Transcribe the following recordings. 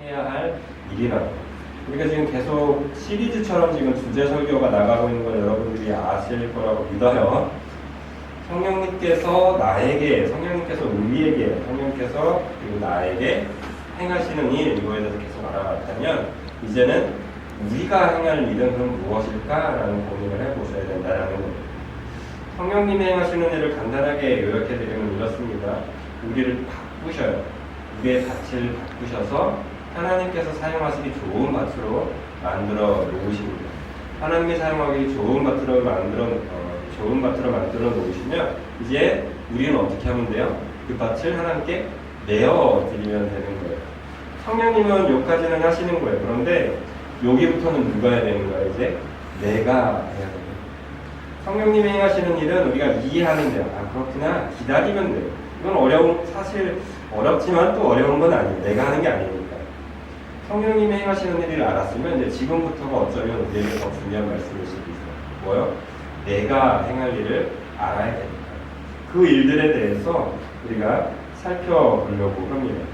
해야 할 일이라고. 우리가 지금 계속 시리즈처럼 지금 주제 설교가 나가고 있는 걸 여러분들이 아실 거라고 믿어요. 성령님께서 나에게, 성령님께서 우리에게, 성령님께서 그리고 나에게 행하시는 일, 이거에 대해서 계속 알아봤다면 이제는 우리가 행할 일은 그럼 무엇일까라는 고민을 해보셔야 된다는 거예요. 성령님이 행하시는 일을 간단하게 요약해드리면 이렇습니다. 우리를 바꾸셔요. 우리의 밭을 바꾸셔서 하나님께서 사용하시기 좋은 밭으로 만들어 놓으십니다. 하나님이 사용하기 좋은 밭으로 만들어 놓으시면 이제 우리는 어떻게 하면 돼요? 그 밭을 하나님께 내어 드리면 되는 거예요. 성령님은 여기까지는 하시는 거예요. 그런데 여기부터는 누가 해야 되는 거예요? 이제 내가 해야 돼요. 성령님이 행하시는 일은 우리가 이해하는 데요. 아, 그렇구나. 기다리면 돼요. 이건 사실 어렵지만 또 어려운 건 아니에요. 내가 하는 게 아니니까. 성령님이 행하시는 일을 알았으면 이제 지금부터가 어쩌면 우리에게 더 중요한 말씀일 수도 있어요. 뭐요? 내가 행할 일을 알아야 됩니다. 그 일들에 대해서 우리가 살펴보려고 합니다.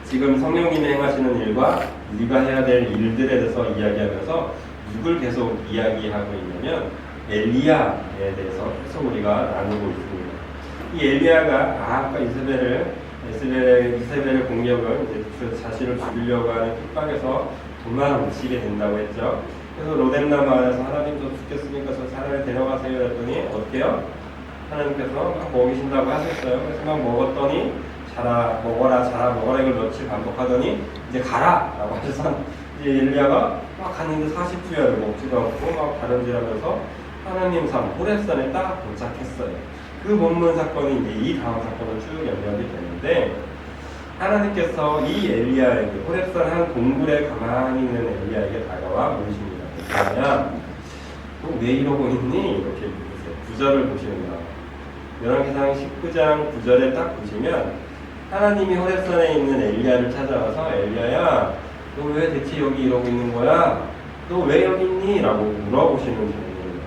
지금 성령님이 행하시는 일과 우리가 해야 될 일들에 대해서 이야기하면서 누굴 계속 이야기하고 있냐면 엘리야에 대해서 계속 우리가 나누고 있습니다. 이 엘리야가 아까 이세벨의 공격을 이제 자신을 죽이려고 하는 핍박에서 도망치게 된다고 했죠. 그래서 로뎀나무 안에서 하나님 저 죽겠으니까 저 차라리 데려가세요 했더니 어떻게요? 하나님께서 막 먹이신다고 하셨어요. 그래서 막 먹었더니 먹어라 이걸 며칠 반복하더니 이제 가라 라고 하셔서 이제 엘리야가 막 갔는데 40주야를 먹지도 않고 막 다른질하면서 하나님 산 호렙산에 딱 도착했어요. 그 본문 사건이 이제 이 다음 사건을 쭉 연결이 되는데 하나님께서 이 엘리야에게 호렙산 한 동굴에 가만히 있는 엘리야에게 다가와 물으십니다. 엘리야야, 너 왜 이러고 있니? 이렇게 물으세요. 9절을 보시면 나와요. 열왕기상 19장 9절에 딱 보시면 하나님이 호렙산에 있는 엘리야를 찾아와서 엘리야야, 너 왜 대체 여기 이러고 있는 거야? 너 왜 여기 있니? 라고 물어보시는 장면입니다.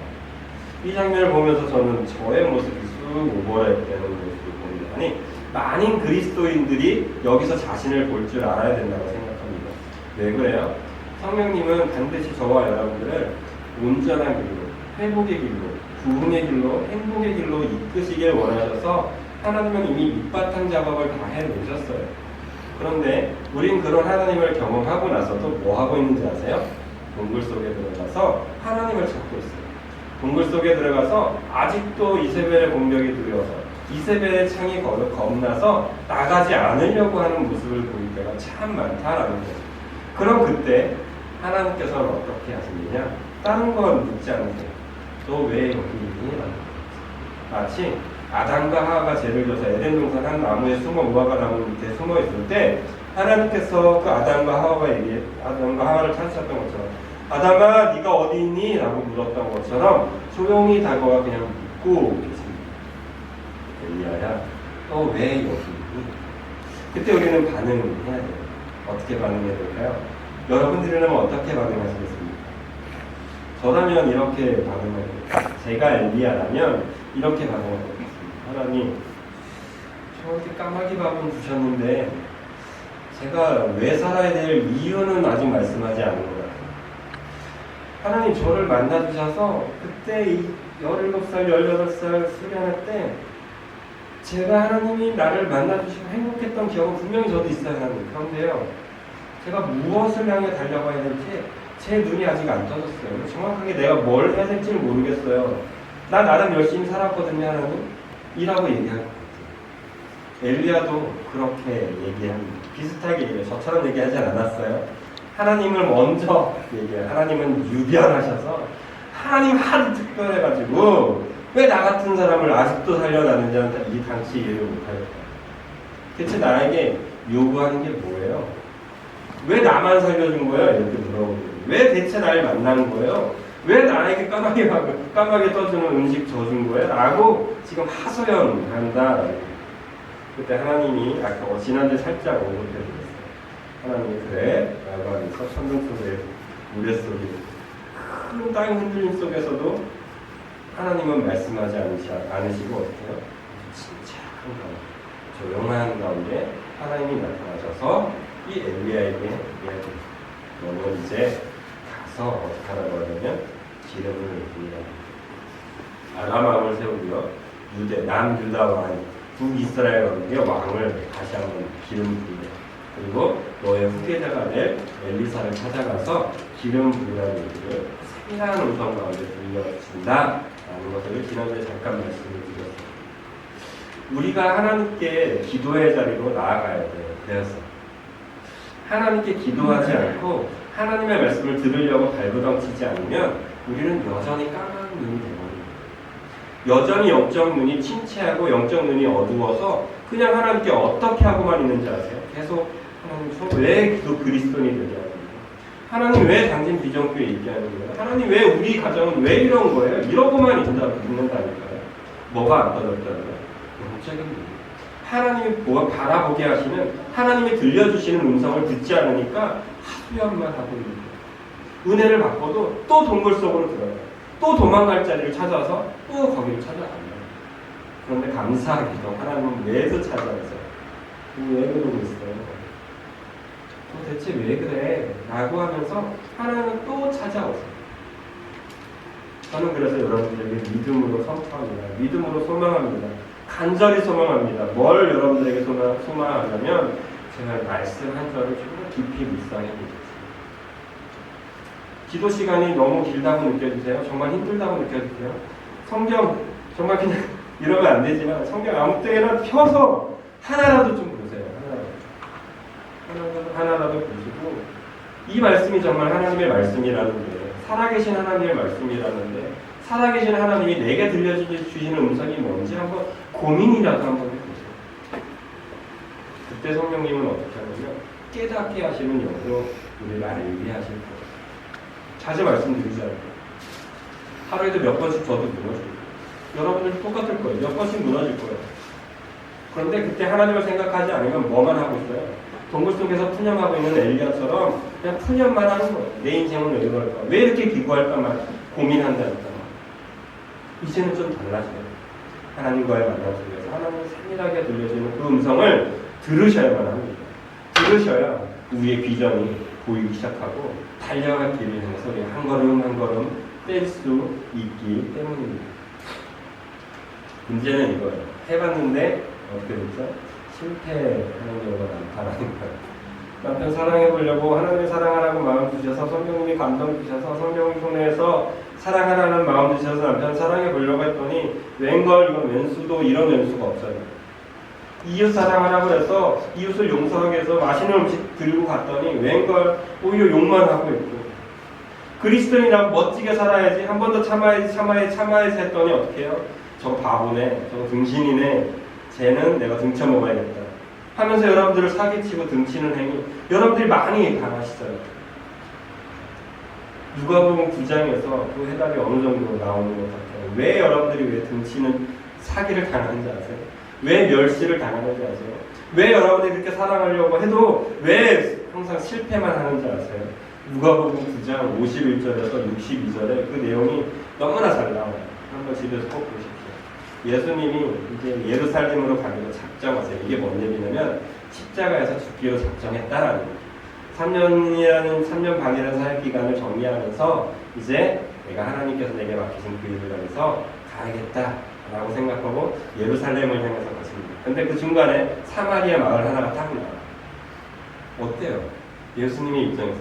이 장면을 보면서 저는 저의 모습이 쑥 오버랩되는 모습을 봅니다. 아니, 많은 그리스도인들이 여기서 자신을 볼 줄 알아야 된다고 생각합니다. 왜 그래요? 성령님은 반드시 저와 여러분들을 온전한 길로, 회복의 길로, 구원의 길로, 행복의 길로 이끄시길 원하셔서 하나님은 이미 밑바탕 작업을 다 해놓으셨어요. 그런데 우린 그런 하나님을 경험하고 나서도 뭐 하고 있는지 아세요? 동굴 속에 들어가서 하나님을 찾고 있어요. 동굴 속에 들어가서 아직도 이세벨의 공격이 두려워서 이세벨의 창이 겁나서 나가지 않으려고 하는 모습을 보일 때가 참 많다라는 거예요. 그럼 그때 하나님께서는 어떻게 하시느냐? 다른 건 묻지 않으세요. 너 왜 여기 있니? 마치 아담과 하와가 죄를 져서 에덴 동산 한 나무에 무화과 나무 밑에 숨어 있을 때 하나님께서 그 아담과 하와를 찾으셨던 것처럼 아담아 네가 어디 있니? 라고 물었던 것처럼 조용히 다가와 그냥 묻고 계십니다. 엘리야야, 너 왜 여기 있니? 그때 우리는 반응해야 돼요. 어떻게 반응해야 될까요? 여러분들이라면 어떻게 반응하시겠습니까? 저라면 이렇게 반응해요. 제가 엘리야라면 이렇게 반응하겠습니다. 하나님, 저한테 까마귀 밥은 주셨는데 제가 왜 살아야 될 이유는 아직 말씀하지 않은 것 같아요. 하나님, 저를 만나주셔서 그때 17살, 18살 수련회 때 제가 하나님이 나를 만나주시고 행복했던 기억은 분명히 저도 있어요, 하나님. 그런데요, 제가 무엇을 향해 달려가야 될지 제 눈이 아직 안 떠졌어요. 정확하게 내가 뭘 해야 될지를 모르겠어요. 나 나름 열심히 살았거든요, 하나님. 이라고 얘기할 것 같아요. 엘리야도 그렇게 얘기합니다. 비슷하게 얘기해요. 저처럼 얘기하지 않았어요. 하나님을 먼저 얘기해요. 하나님은 유별하셔서 하나님 하도 특별해가지고 왜 나 같은 사람을 아직도 살려놨는지 이 당시 이해를 못하겠다. 대체 나에게 요구하는 게 뭐예요? 왜 나만 살려준 거야? 이렇게 물어보고 왜 대체 날 만난 거예요? 왜 나에게 까마귀 떠주는 음식 줘준 거예요? 라고 지금 하소연한다. 그때 하나님이 아까 지난주에 살짝 언급해드렸어요. 하나님이 그래? 라고 하면서 천둥 속에 우레 속에 큰 땅 흔들림 속에서도 하나님은 말씀하지 않으시고 어떻게 해요? 침착한 가운데, 조용한 가운데 하나님이 나타나셔서 이 엘리야에게 이야기했어요. 너는 이제 가서 어떻게 하라고 하냐면 기름을 부으라. 아람왕을 세우고요. 남유다 왕, 북이스라엘 왕의 왕을 다시 한번 기름 부으라. 그리고 너의 후계자가 될 엘리사를 찾아가서 기름 부으라는 얘기를 세밀한 음성 가운데 들려준다라는 것을 지난주에 잠깐 말씀을 드렸어요. 우리가 하나님께 기도의 자리로 나아가야 돼요. 그래서 하나님께 기도하지 않고 하나님의 말씀을 들으려고 발버둥치지 않으면 우리는 여전히 까만 눈이 되거든요. 여전히 영적 눈이 침체하고 영적 눈이 어두워서 그냥 하나님께 어떻게 하고만 있는지 아세요? 계속 하나님 왜 그리스도인이 되게 하는 거예요? 하나님 왜 당신 비전교회 있게 하는 거예요? 하나님 왜 우리 가정은 왜 이런 거예요? 이러고만 있는다니까요. 뭐가 안 떠졌다고요? 영적인 눈. 하나님이 바라보게 하시는, 하나님이 들려주시는 음성을 듣지 않으니까 하소연만 하고 있는 거예요. 은혜를 받고도 또 동굴 속으로 들어가요. 또 도망갈 자리를 찾아서 또 거기를 찾아갑니다. 그런데 감사하게도 하나님은 매도 찾아오세요. 왜 그러고 있어요? 도대체 왜 그래? 라고 하면서 하나님은 또 찾아오세요. 저는 그래서 여러분들에게 믿음으로 선포합니다. 믿음으로 소망합니다. 간절히 소망합니다. 뭘 여러분들에게 소망하냐면 제가 말씀 한 절을 좀 깊이 묵상해 보겠습니다. 기도 시간이 너무 길다고 느껴지세요? 정말 힘들다고 느껴지세요? 성경 정말 그냥 이러면 안 되지만 성경 아무 때나 펴서 하나라도 좀 보세요. 하나라도 보시고 이 말씀이 정말 하나님의 말씀이라는데 살아계신 하나님의 말씀이라는데 살아계신 하나님이 내게 들려주시는 음성이 뭔지 한번 고민이라도 한번 해보세요. 그때 성령님은 어떻게 하냐면 깨닫게 하시는 영으로 우리를 알게 하실 거예요. 자주 말씀드리잖아요. 하루에도 몇 번씩 저도 무너질 거예요. 여러분들도 똑같을 거예요. 몇 번씩 무너질 거예요. 그런데 그때 하나님을 생각하지 않으면 뭐만 하고 있어요? 동굴 속에서 푸념하고 있는 엘리야처럼 그냥 푸념만 하는 거예요. 내 인생은 왜 그럴까? 왜 이렇게 기구할까만 고민한다니까. 이제는 좀 달라져요. 하나님과의 만남 속에서 하나님을 세밀하게 들려주는 그 음성을 들으셔야만 합니다. 들으셔야 우리의 비전이 보이기 시작하고 달려갈 길을 향해서 우리 한 걸음 한 걸음 뗄 수 있기 때문입니다. 문제는 이거예요. 해봤는데 어떻게 됐죠? 실패하는 경우가 많다라는 거예요. 남편 사랑해보려고 하나님의 사랑하라고 마음 주셔서 성령님이 감동 주셔서 성령을 통해서 사랑하라는 마음 주셔서 남편 사랑해보려고 했더니 웬걸 이건 왼수도 이런 왼수가 없어요. 이웃 사랑하라고 해서 이웃을 용서하기 위해서 맛있는 음식 들고 갔더니 웬걸 오히려 욕만 하고 있고 그리스도인이라고 멋지게 살아야지 한 번 더 참아야지 했더니 어떻게 해요? 저거 바보네, 저거 등신이네, 쟤는 내가 등쳐먹어야겠다 하면서 여러분들을 사기치고 등치는 행위 여러분들이 많이 당하시잖아요. 누가복음 9장에서 그 해답이 어느 정도 나오는 것 같아요. 왜 여러분들이 왜 등치는 사기를 당하는지 아세요? 왜 멸시를 당하는지 아세요? 왜 여러분들이 그렇게 사랑하려고 해도 왜 항상 실패만 하는지 아세요? 누가복음 9장 51절에서 62절에 그 내용이 너무나 잘 나와요. 한번 집에서 꼭 보십시오. 예수님이 이제 예루살렘으로 가기로 작정하세요. 이게 뭔 얘기냐면 십자가에서 죽기로 작정했다라는 거예요. 3년 반이라는 사역 기간을 정리하면서 이제 내가 하나님께서 내게 맡기신 그 일을 향해서 가야겠다라고 생각하고 예루살렘을 향해서 갔습니다. 근데 그 중간에 사마리아 마을 하나가 딱 나와요. 어때요? 예수님의 입장에서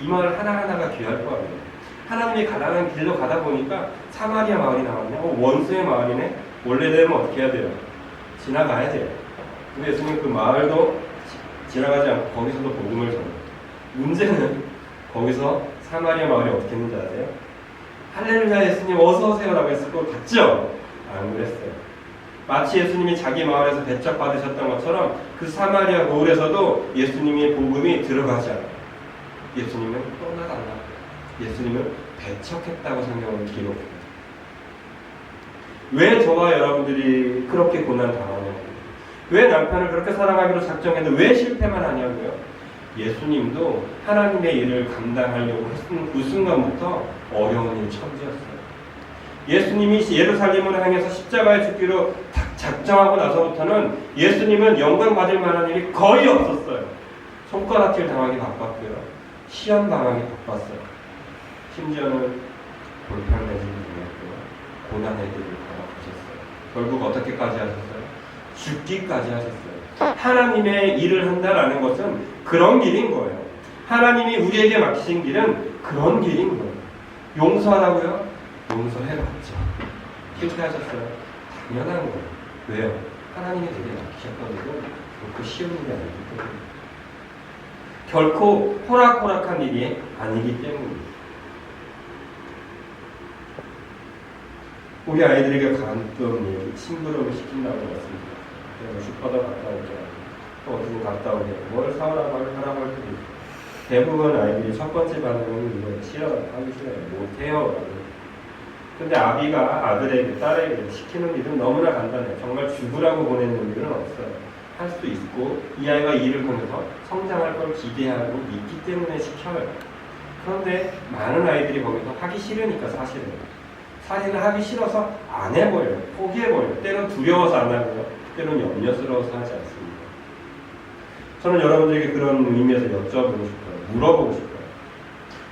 이 마을 하나하나가 귀할 거 아니에요. 하나님이 가라는 길로 가다 보니까 사마리아 마을이 나왔네. 원수의 마을이네. 원래대로 어떻게 해야 돼요? 지나가야 돼요. 근데 예수님 그 마을도 지나가지 않고 거기서도 복음을 전해요. 문제는 거기서 사마리아 마을이 어떻게 했는지 아세요? 할렐루야 예수님 어서 오세요라고 했을 것 같죠? 안 그랬어요. 마치 예수님이 자기 마을에서 배척 받으셨던 것처럼 그 사마리아 고을에서도 예수님의 복음이 들어가지 않아요. 예수님은 떠나달라. 예수님을 배척했다고 성경은 기록해요. 왜 저와 여러분들이 그렇게 고난당하냐고요. 왜 남편을 그렇게 사랑하기로 작정했는데 왜 실패만 하냐고요. 예수님도 하나님의 일을 감당하려고 했던 그 순간부터 어려운 일 처지였어요. 예수님이 예루살렘을 향해서 십자가에 죽기로 작정하고 나서부터는 예수님은 영광 받을 만한 일이 거의 없었어요. 손가락질 당하기 바빴고요. 시험 당하기 바빴어요. 심지어는 돌팔매질을 당했고요. 고난의 길을 걸어가셨어요. 결국 어떻게까지 하셨어요? 죽기까지 하셨어요. 하나님의 일을 한다라는 것은 그런 길인 거예요. 하나님이 우리에게 맡기신 길은 그런 길인 거예요. 용서하라고요? 용서해봤죠. 실패하셨어요? 당연한 거예요. 왜요? 하나님이 우리에게 맡기셨던 일은 그렇게 쉬운 일이 아니기 때문에. 결코 호락호락한 일이 아니기 때문입니다. 우리 아이들에게 가끔 심부름을 시킨다고 했습니다. 슈퍼도 갔다 오게, 또 어디든 갔다 오게, 뭘 사오라고 하라고 할 때도 있고, 대부분 아이들이 첫 번째 반응은 이거 싫어요, 하기 싫어요, 못해요. 근데 아비가 아들에게, 딸에게 시키는 일은 너무나 간단해요. 정말 죽으라고 보내는 일은 없어요. 할 수도 있고, 이 아이가 이 일을 통해서 성장할 걸 기대하고 있기 때문에 시켜요. 그런데 많은 아이들이 거기서 하기 싫으니까 사실은 하기 싫어서 안 해버려요. 포기해버려요. 때론 두려워서 안 하고요. 때론 염려스러워서 하지 않습니다. 저는 여러분들에게 그런 의미에서 여쭤보고 싶어요. 물어보고 싶어요.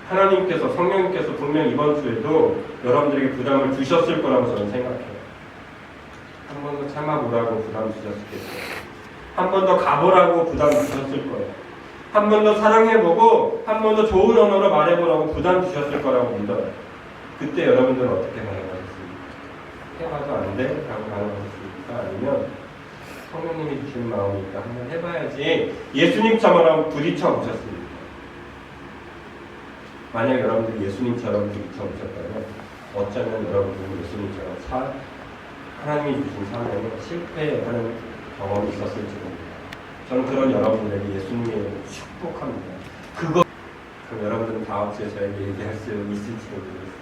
하나님께서, 성령님께서 분명 이번 주에도 여러분들에게 부담을 주셨을 거라고 저는 생각해요. 한 번 더 참아보라고 부담 주셨겠어요. 한 번 더 가보라고 부담 주셨을 거예요. 한 번 더 사랑해보고 한 번 더 좋은 언어로 말해보라고 부담 주셨을 거라고 믿어요. 그때 여러분들은 어떻게 반응하셨습니까? 해봐도 안 돼? 라고 반응하셨습니까? 아니면 성령님이 주신 마음이니까 한번 해봐야지 예수님처럼 부딪혀 보셨습니까? 만약 여러분들이 예수님처럼 부딪혀 보셨다면 어쩌면 여러분들은 예수님처럼 하나님이 주신 사명에 실패하는 경험이 있었을지 모릅니다. 저는 그런 여러분들에게 예수님을 축복합니다. 그럼 여러분들은 다음 주에 저에게 얘기할 수 있을지도 모르겠어요.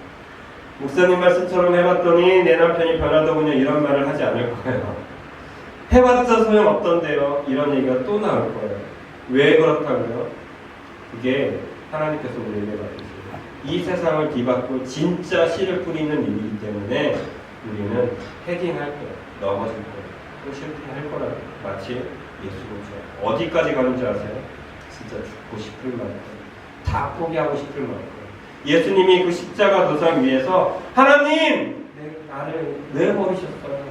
목사님 말씀처럼 해봤더니 내 남편이 변하더군요. 이런 말을 하지 않을 거예요. 해봤자 소용없던데요. 이런 얘기가 또 나올 거예요. 왜 그렇다고요? 그게 하나님께서 우리에게 맡기신 이 세상을 뒤바꿀 진짜 씨를 뿌리는 일이기 때문에 우리는 헤딩할 거예요. 넘어질 거예요. 또 실패할 거라고. 마치 예수님처럼. 어디까지 가는지 아세요? 진짜 죽고 싶을 만큼. 다 포기하고 싶을 만큼. 예수님이 그 십자가 도상 위에서 하나님! 나를 왜 버리셨어요?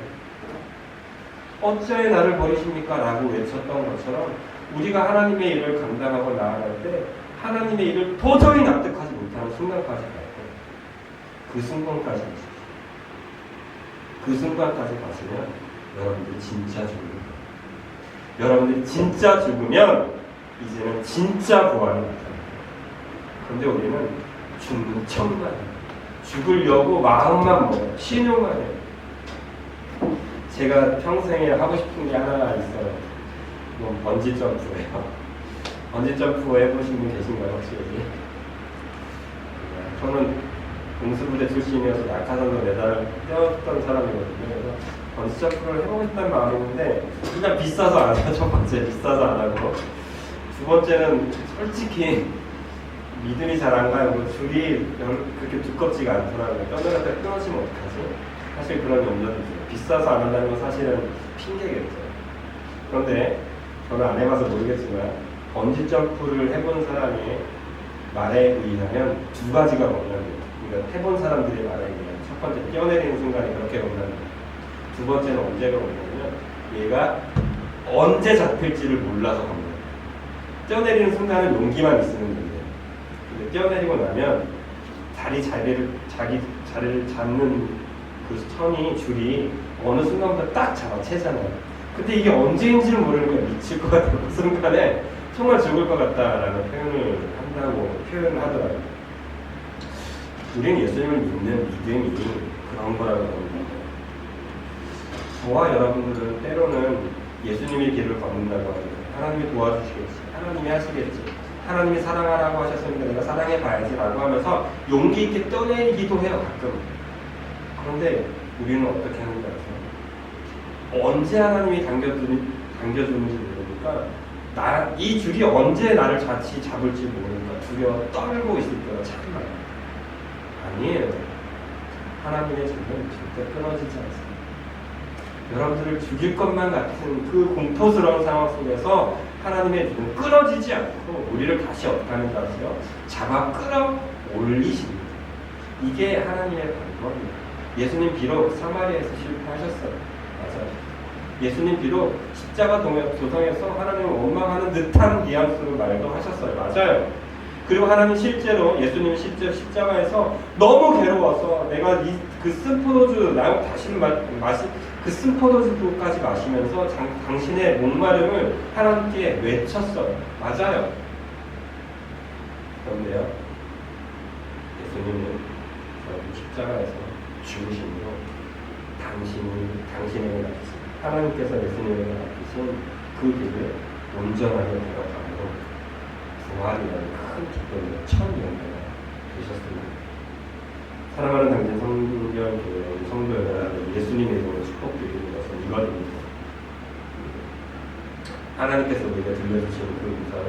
어찌하여 나를 버리십니까? 라고 외쳤던 것처럼 우리가 하나님의 일을 감당하고 나아갈 때 하나님의 일을 도저히 납득하지 못하는 순간까지 갈 거예요. 그 순간까지 가십시오. 그 순간까지 가시면 여러분들이 진짜 죽는 거예요. 여러분들이 진짜 죽으면 이제는 진짜 부활이 나타납니다. 그런데 우리는 죽는 척만 해요. 죽으려고 마음만 먹어요. 신용만 해요. 제가 평생에 하고 싶은 게 하나 있어요. 이건 번지점프예요. 번지점프 해보신 분 계신가요 혹시 여기? 저는 공수부대 출신이어서 낙하산도 매달 뛰었던 사람이거든요. 그래서 번지점프를 해보고 싶다는 마음이 있는데 일단 비싸서 안 하죠. 첫 번째 비싸서 안 하고, 두 번째는 솔직히 믿음이 잘 안 가요. 줄이 그렇게 두껍지가 않더라고요. 떠들었다 끊어지면 어떡하지? 사실 그런 염려도 있어요. 비싸서 안 한다는 건 사실은 핑계겠죠. 그런데 저는 안 해봐서 모르겠지만 번지점프를 해본 사람의 말에 의하면 두 가지가 겁납니다. 그러니까 해본 사람들의 말에 의하면 첫 번째 뛰어내리는 순간이 그렇게 겁납니다. 두 번째는 언제가 겁나냐면 얘가 언제 잡힐지를 몰라서 겁납니다. 뛰어내리는 순간은 용기만 있으면 됩니다. 근데 뛰어내리고 나면 자기 자리를 잡는 그 천이 줄이 어느 순간부터 딱 잡아채잖아요. 근데 이게 언제인지를 모르는 거야. 미칠 것 같아요. 그 순간에 정말 죽을 것 같다라는 표현을 하더라고요. 우리는 예수님을 믿는 믿음이 그런 거라고 합니다. 저와 여러분들은 때로는 예수님의 길을 걷는다고 합니다. 하나님이 도와주시겠지. 하나님이 하시겠지. 하나님이 사랑하라고 하셨으니까 내가 사랑해 봐야지라고 하면서 용기 있게 떠내기도 해요. 가끔. 그런데 우리는 어떻게 하는지 아세요? 언제 하나님이 당겨주는지 모르니까 이 줄이 언제 나를 잡을지 모르니까 두려워 떨고 있을 때가 참 많아요. 아니에요. 하나님의 줄은 절대 끊어지지 않습니다. 여러분들을 죽일 것만 같은 그 공포스러운 상황 속에서 하나님의 눈은 끊어지지 않고 우리를 다시 어떻게 하는지 아세요? 잡아 끌어올리십니다. 이게 하나님의 방법입니다. 예수님 비록 사마리아에서 실패하셨어요. 맞아요. 예수님 비록 십자가 도성에서 하나님을 원망하는 듯한 뉘앙스로 말도 하셨어요. 맞아요. 그리고 하나님 실제로 예수님 실제 십자가에서 너무 괴로워서 내가 그 쓴 포도주 나하고 다시 마실 그 쓴 포도주까지 마시면서 당신의 목마름을 하나님께 외쳤어요. 맞아요. 그런데요, 예수님은 십자가에서 죽으신 후 당신에게 맡기신 하나님께서 예수님에게 맡기신 그 길을 온전하게 걸어가고 부활이라는 큰 기쁨으로 첫 영광을 되셨습니다. 사랑하는 당진 성결교회 성도 여러분, 예수님의 이름으로 축복드리는 것은 이거입니다. 하나님께서 우리가 들려주신 그 인사는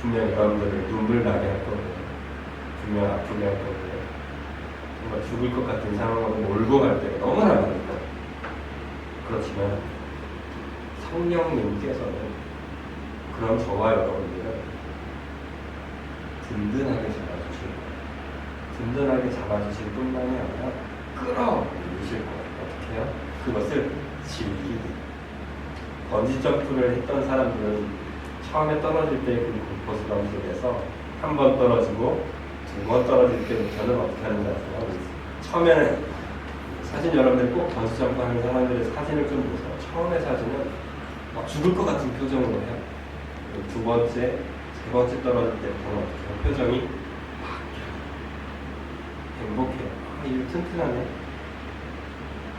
분명 여러분들을 눈물 나게 할 거고요. 분명 아프게 할 거고요. 정말 죽을 것 같은 상황으로 몰고 갈 때가 너무나 많을 거예요. 그렇지만 성령님께서는 그런 저와 여러분들을 든든하게 잡아주실 거예요. 든든하게 잡아주실 뿐만이 아니라 끌어올리실 거예요. 어떻게 해요? 그것을 즐기기. 번지점프를 했던 사람들은 처음에 떨어질 때 그 공포스러움 속에서 한 번 떨어지고 두 번 떨어질 때부터는 어떻게 하는지 아세요? 처음에는 사진 여러분들 꼭 번지점프 하는 사람들의 사진을 좀 보세요. 처음에 사진은 막 죽을 것 같은 표정으로 해요. 두 번째, 세 번째 떨어질 때부터는 어떻게 해요? 표정이 바뀌어요. 행복해요. 아, 이거 튼튼하네.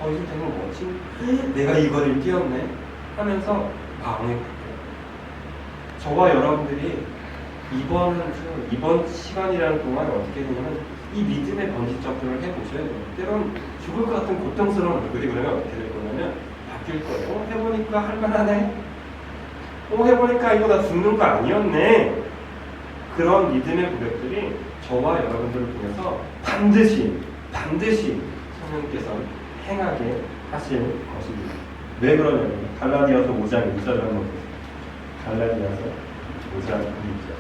이거 되면 뭐지? 내가 이거를 뛰었네. 하면서 마음이 바뀌어요. 저와 여러분들이 이번 시간이라는 동안 어떻게 되냐면 이 믿음의 번지점프를 해보셔야 돼요. 때론 죽을 것 같은 고통스러운 얼굴이 그러면 어떻게 될 거냐면 바뀔 거예요. 해보니까 할만하네. 해보니까 이거 나 죽는 거 아니었네. 그런 믿음의 고백들이 저와 여러분들을 통해서 반드시 성령께서 행하게 하실 것입니다. 왜 그러냐면 갈라디아서 5장 1절을 한번 보세요. 갈라디아서 5장 1절.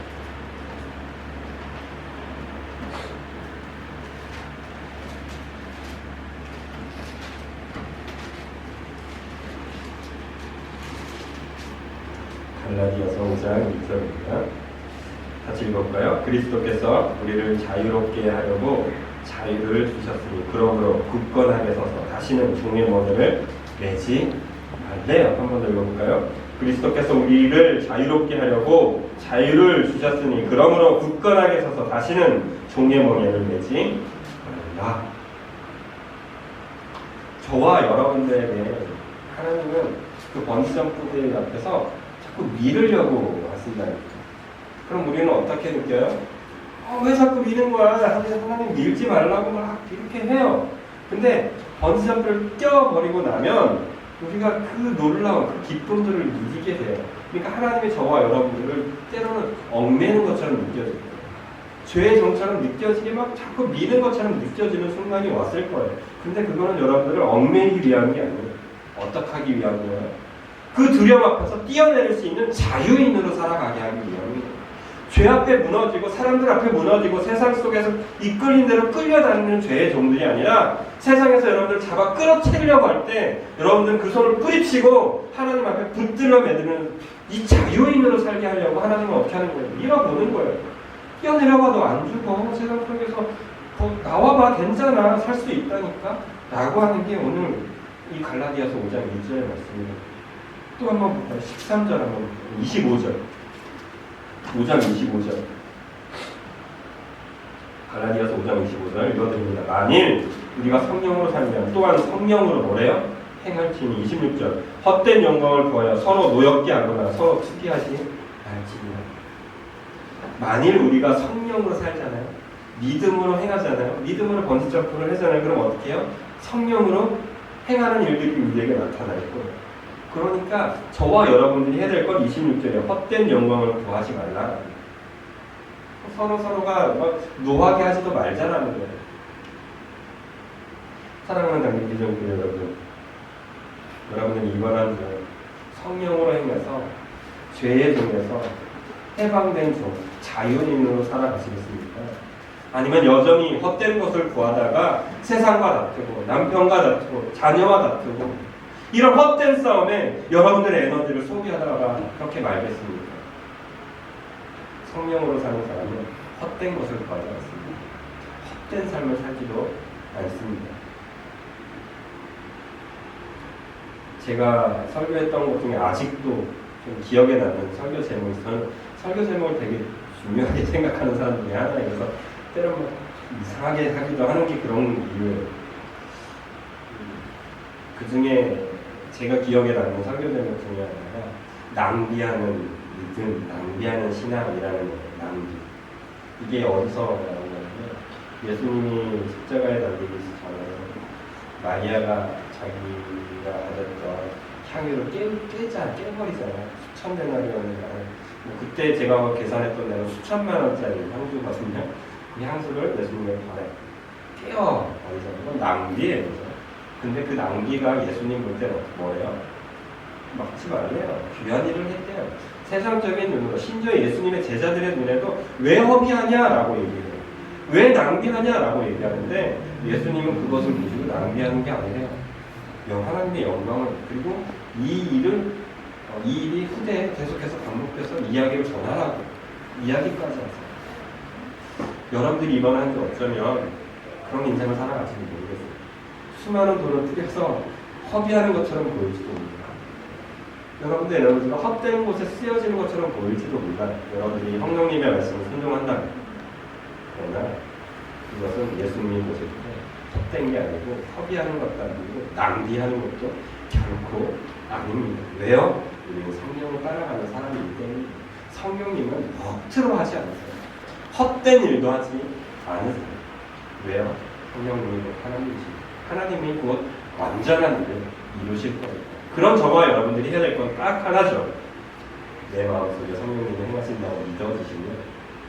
갈라디아서 5장 1절입니다. 같이 읽어볼까요? 그리스도께서 우리를 자유롭게 하려고 자유를 주셨으니 그러므로 굳건하게 서서 다시는 종의 멍에를 매지 말래요. 한 번 더 읽어볼까요? 그리스도께서 우리를 자유롭게 하려고 자유를 주셨으니 그러므로 굳건하게 서서 다시는 종의 멍에를 매지 말라. 저와 여러분들에게 하나님은 그 번지점프대 앞에서 자꾸 밀으려고 하신다니까. 그럼 우리는 어떻게 느껴요? 왜 자꾸 미는 거야? 하나님 밀지 말라고 막 이렇게 해요. 근데 번지점프를 껴버리고 나면 우리가 그 놀라운 그 기쁨들을 누리게 돼요. 그러니까 하나님이 저와 여러분들을 때로는 얽매는 것처럼 느껴져요. 죄의 정처럼 느껴지게 막 자꾸 미는 것처럼 느껴지는 순간이 왔을 거예요. 근데 그거는 여러분들을 얽매이기 위한 게 아니에요. 어떻게 하기 위한 거예요? 그 두려움 앞에서 뛰어내릴 수 있는 자유인으로 살아가게 하기 위함입니다. 죄 앞에 무너지고 사람들 앞에 무너지고 세상 속에서 이끌린 대로 끌려다니는 죄의 종들이 아니라 세상에서 여러분들 잡아 끌어채려고 할 때 여러분들은 그 손을 뿌리치고 하나님 앞에 붙들러 매드는 이 자유인으로 살게 하려고 하나님은 어떻게 하는 거예요? 밀어보는 거예요. 뛰어내려가도 안 죽어. 세상 속에서 나와봐 괜찮아. 살 수 있다니까 라고 하는 게 오늘 이 갈라디아서 5장 1절의 말씀입니다. 또 한번 볼까요? 13절 한번 볼까요? 25절 5장 25절 갈라디아서 5장 25절 읽어드립니다. 만일 우리가 성령으로 살면 또한 성령으로 뭐래요? 행할지니 26절 헛된 영광을 구하여 서로 노엽게 하거나 서로 투기하지 말지니라. 만일 우리가 성령으로 살잖아요. 믿음으로 행하잖아요. 믿음으로 번지점프를 하잖아요. 그럼 어떻게 해요? 성령으로 행하는 일들이 우리에게 나타날 거예요. 그러니까 저와 여러분들이 해야 될 건 26절에 헛된 영광을 구하지 말라. 서로가 막 노하게 하지도 말자라는 거예요. 사랑하는 당진기종교 여러분, 여러분들이 이번 한 주 성령으로 행해서 죄의 종에서 해방된 종, 자유인으로 살아가시겠습니까? 아니면 여전히 헛된 것을 구하다가 세상과 다투고 남편과 다투고 자녀와 다투고 이런 헛된 싸움에 여러분들의 에너지를 소비하다가 그렇게 말겠습니까? 성령으로 사는 사람은 헛된 것을 구하지 않습니다. 헛된 삶을 살지도 않습니다. 제가 설교했던 것 중에 아직도 좀 기억에 남는 설교 제목이, 저는 설교 제목을 되게 중요하게 생각하는 사람 중에 하나여서 때로는 이상하게 하기도 하는 게 그런 이유예요. 그 중에 제가 기억에 남는 설교 제목 중에 하나가 낭비하는 믿음, 낭비하는 신앙이라는 거예요. 낭비. 이게 어디서 나오냐면 예수님이 십자가에 달리기 전에 마리아가 자기가 가졌던 향유를 깨버리잖아요. 수천 데나리온이라는. 그때 제가 계산했던 데는 수천만 원짜리 향수거든요. 이 향수를 예수님의 발에 깨어버리잖아요. 이건 낭비예요. 그죠? 근데 그 낭비가 예수님 볼 때는 뭐예요? 막지 말래요. 귀한 일을 했대요. 세상적인 눈으로, 심지어 예수님의 제자들의 눈에도 왜 허비하냐라고 얘기해요. 왜 낭비하냐라고 얘기하는데 예수님은 그것을 보시고 낭비하는 게 아니래요. 하나님의 영광을, 그리고 이 일이 후대에 계속해서 반복돼서 이야기를 전하라고 이야기까지 하세요. 여러분들이 이번 한 주 어쩌면 그런 인생을 살아갈지도 모르겠어요. 수많은 돈을 들여서 허비하는 것처럼 보일지도 모릅니다. 여러분들 에너지가 헛된 곳에 쓰여지는 것처럼 보일지도 몰라요. 여러분들이 성령님의 말씀을 순종한다면. 그러나 이것은 예수님이 보실 때 헛된 게 아니고 허비하는 것도 아니고 낭비하는 것도 결코 아닙니다. 왜요? 우리는 성령을 따라가는 사람이기 때문에. 성령님은 억지로 하지 않으세요. 헛된 일도 하지 않으세요. 왜요? 성령님이 곧 하나님이십니다. 하나님이 곧 완전한 일을 이루실 거예요. 그런 저와 여러분들이 해야 될 건 딱 하나죠. 내 마음속에 성령님이 행하신다고 믿어지시면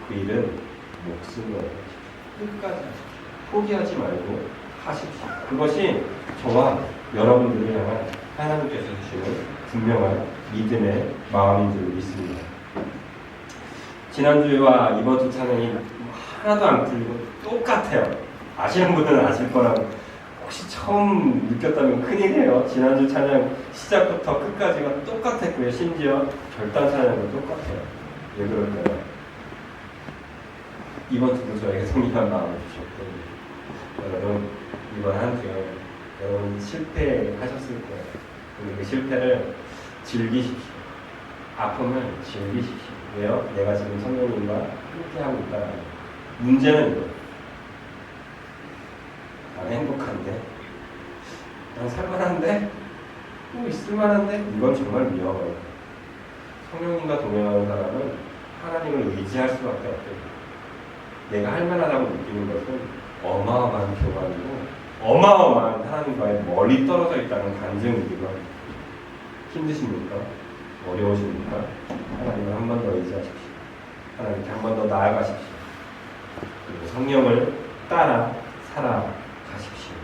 그 일은 목숨으로 끝까지 하십시오. 포기하지 말고 하십시오. 그것이 저와 여러분들을 향한 하나님께서 주시는 분명한 믿음의 마음인 줄 믿습니다. 지난주와 이번 주 찬양이 하나도 안 틀리고 똑같아요. 아시는 분들은 아실 거라고. 혹시 처음 느꼈다면 큰일이에요. 지난주 찬양 시작부터 끝까지가 똑같았고요. 심지어 결단 찬양도 똑같아요. 왜 그럴까요? 이번 주도 저에게 성립한 마음을 주셨고, 여러분 이번 한 주에 여러분 실패하셨을 거예요. 그 실패를 즐기십시오. 아픔을 즐기십시오. 왜요? 내가 지금 성령님과 함께하고 있다. 문제는 이거. 난 행복한데, 난 살만한데, 또 있을만한데, 이건 정말 위험해요. 성령님과 동행하는 사람은 하나님을 의지할 수밖에 없어요. 내가 할만하다고 느끼는 것은 어마어마한 교만이고 어마어마한 하나님과의 멀리 떨어져 있다는 간증이기도 합니다. 힘드십니까? 어려우십니까? 하나님을 한 번 더 의지하십시오. 하나님께 한 번 더 나아가십시오. 그리고 성령을 따라 살아가십시오.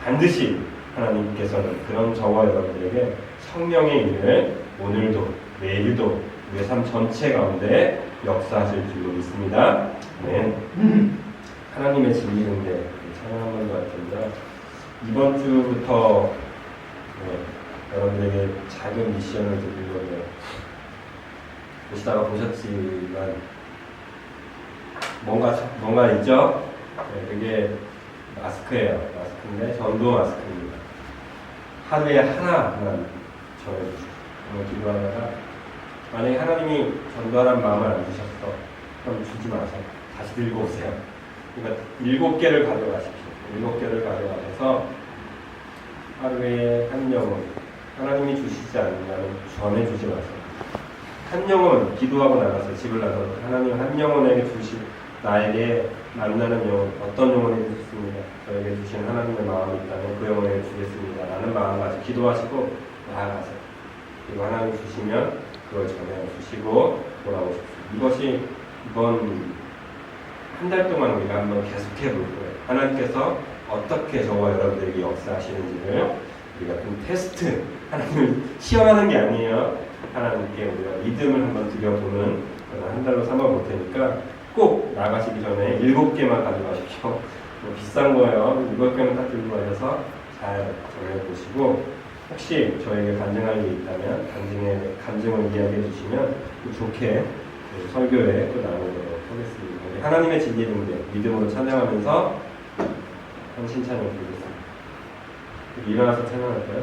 반드시 하나님께서는 그런 저와 여러분들에게 성령의 일을 오늘도 내일도 우리의 삶 전체 가운데 역사하실 줄로 믿습니다. 네. 하나님의 진리인데 찬양 한 번 더 할 텐데 이번 주부터 여러분에게 작은 미션을 드리려고 보시다가 보셨지만 뭔가 있죠? 네, 그게 마스크예요. 마스크인데 전도 마스크입니다. 하루에 하나만 전해주시고 오늘 기도하다가 만약에 하나님이 전도하라는 마음을 안 주셨어, 그럼 주지 마세요. 다시 들고 오세요. 그러니까 7개를 가져가십시오. 7개를 가져가셔서 하루에 한 영혼, 하나님이 주시지 않는다면 전해주지 마세요. 한 영혼 기도하고 나가서 집을 나가서 하나님 한 영혼에게 나에게 만나는 영혼, 어떤 영혼이 주셨습니다. 저에게 주신 하나님의 마음이 있다면 그 영혼에게 주겠습니다. 라는 마음 가지고 기도하시고 나아가세요. 그리고 하나님 주시면 그걸 전해주시고 돌아오십시오. 이것이 이번 한 달 동안 우리가 한번 계속해 볼 거예요. 하나님께서 어떻게 저와 여러분들에게 역사하시는지를 우리가 좀 테스트, 하나님을 시험하는 게 아니에요. 하나님께 우리가 믿음을 한번 드려보는 그런 한 달로 삼아볼 테니까 꼭 나가시기 전에 7개만 가져가십시오. 비싼 거예요. 7개만 딱 들고 가셔서 잘 정해보시고, 혹시 저에게 간증할 일이 있다면 간증을 이야기해 주시면 좋게 설교에 또 나누도록 하겠습니다. 우리 하나님의 진리를 믿음으로 찬양하면서 한 신찬을 드리겠습니다. 일어나서 찬양할까요?